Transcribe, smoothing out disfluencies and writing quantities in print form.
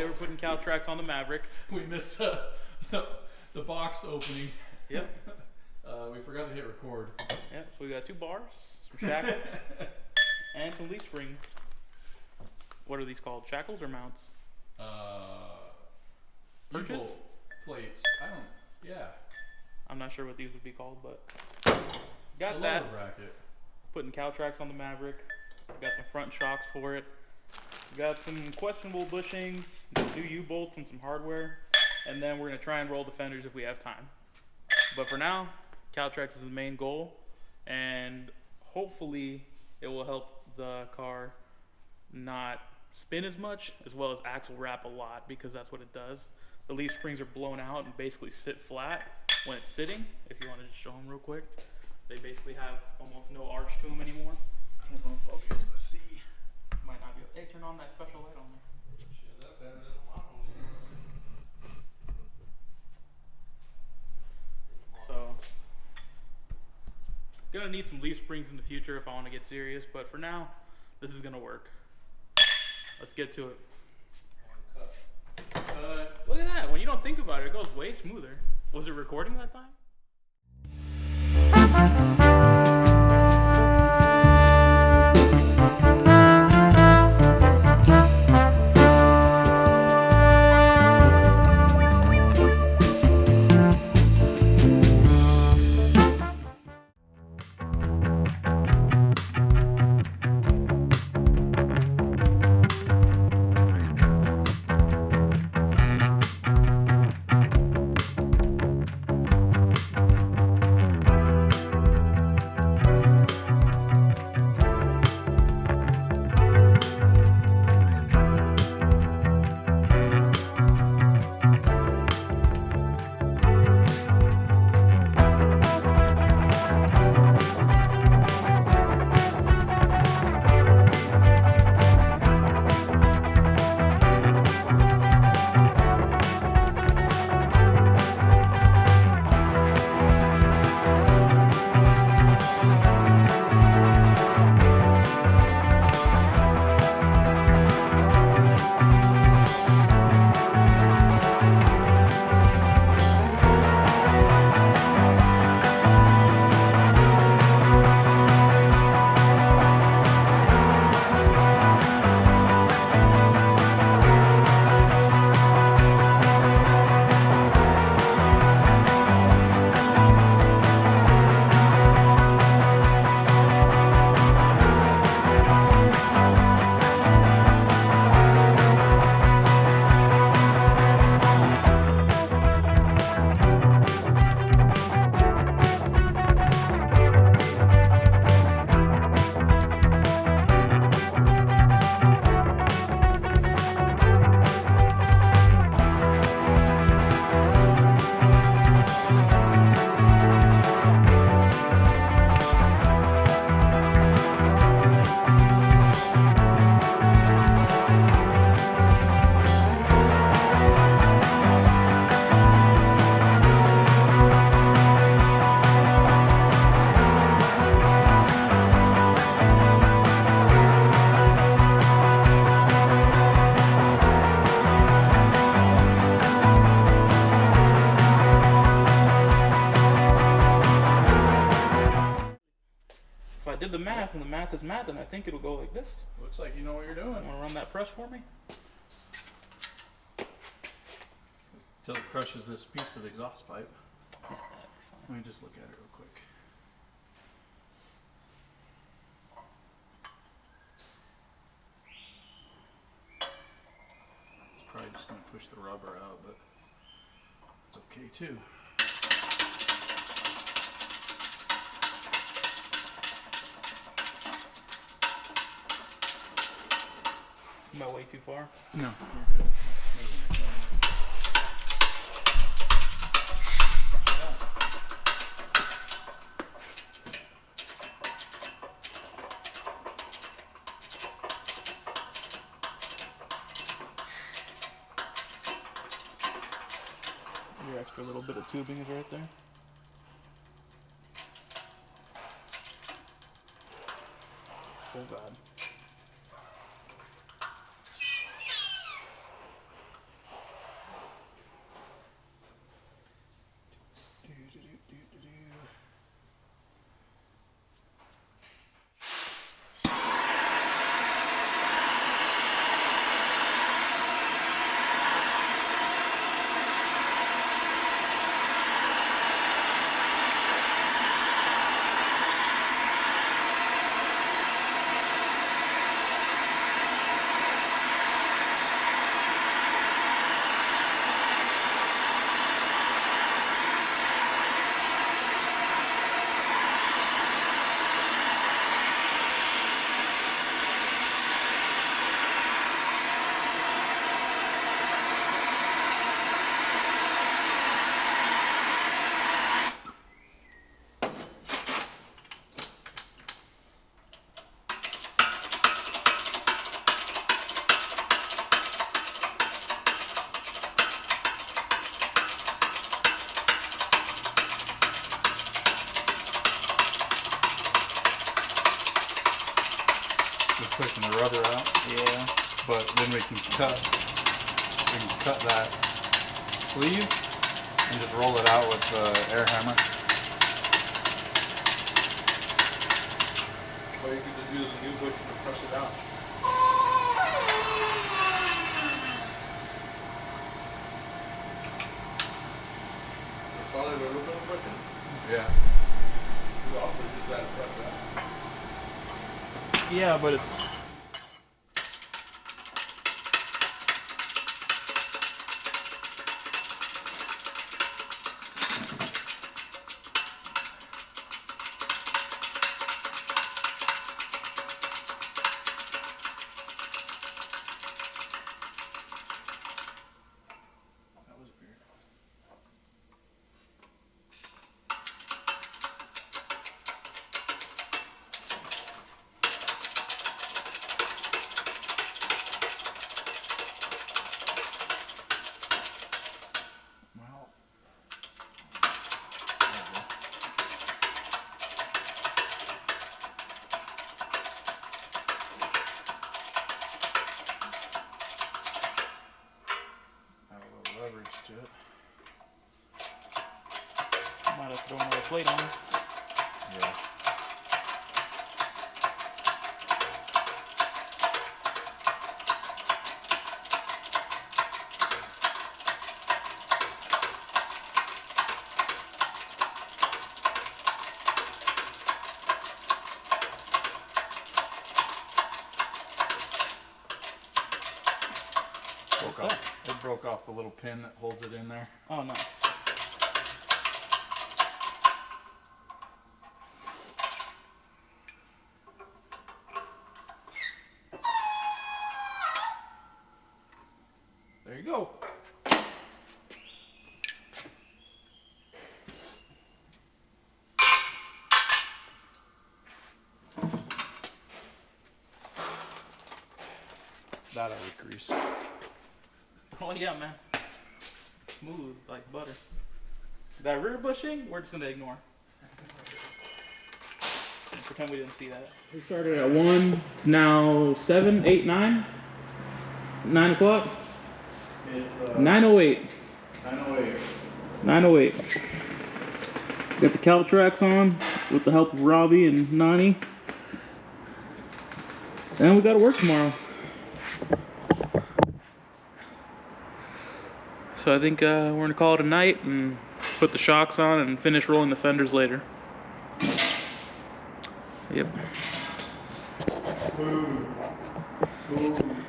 today we're putting CalTracs on the Maverick. We missed the box opening. Yep. We forgot to hit record. Yep, so we got 2 bars, some shackles, and some leaf springs. What are these called? Shackles or mounts? Purchase? Plates. Yeah. I'm not sure what these would be called, but got The that. lower bracket. Putting CalTracs on the Maverick. Got some front shocks for it. Got some questionable bushings, some new U-bolts and some hardware. And then we're going to try and roll the fenders if we have time. But for now, CalTracs is the main goal. And hopefully it will help the car not spin as much, as well as axle wrap a lot, because that's what it does. The leaf springs are blown out and basically sit flat when it's sitting. If you want to just show them real quick. They basically have almost no arch to them anymore. I don't know if I'll be able to see. Might not be. Hey, turn on that special light on there. So, gonna need some leaf springs in the future if I want to get serious, but for now, this is gonna work. Let's get to it. Look at that. When you don't think about it, it goes way smoother. Was it recording that time? If I did the math, and the math is math, then I think it'll go like this. Looks like you know what you're doing. Want to run that press for me? Until it crushes this piece of the exhaust pipe. Yeah, that'd be fine. Let me just look at it real quick. It's probably just going to push the rubber out, but it's okay too. Am I way too far? No, you're good. Your extra little bit of tubing is right there. Oh God. Just pushing the rubber out. Yeah. But then we can cut that sleeve and just roll it out with the air hammer. Or you could just use a new bushing to push it out. The solid aluminum bushing? Yeah. You also use that to push that. Yeah, but it's. That was weird. Well. Add a little leverage to it. Might have to throw another plate on. Yeah. It broke off the little pin that holds it in there. Oh, nice. There you go. That I would grease. Oh yeah, man. Smooth like butter. That rear bushing, we're just gonna ignore. And pretend we didn't see that. We started at 1. It's now 7, 8, 9. 9 o'clock. It's 9:08. 908. 9:08. Got the CalTracs on with the help of Robbie and Nani. And we gotta work tomorrow. So I think we're gonna call it a night and put the shocks on and finish rolling the fenders later. Yep. Boom. Boom.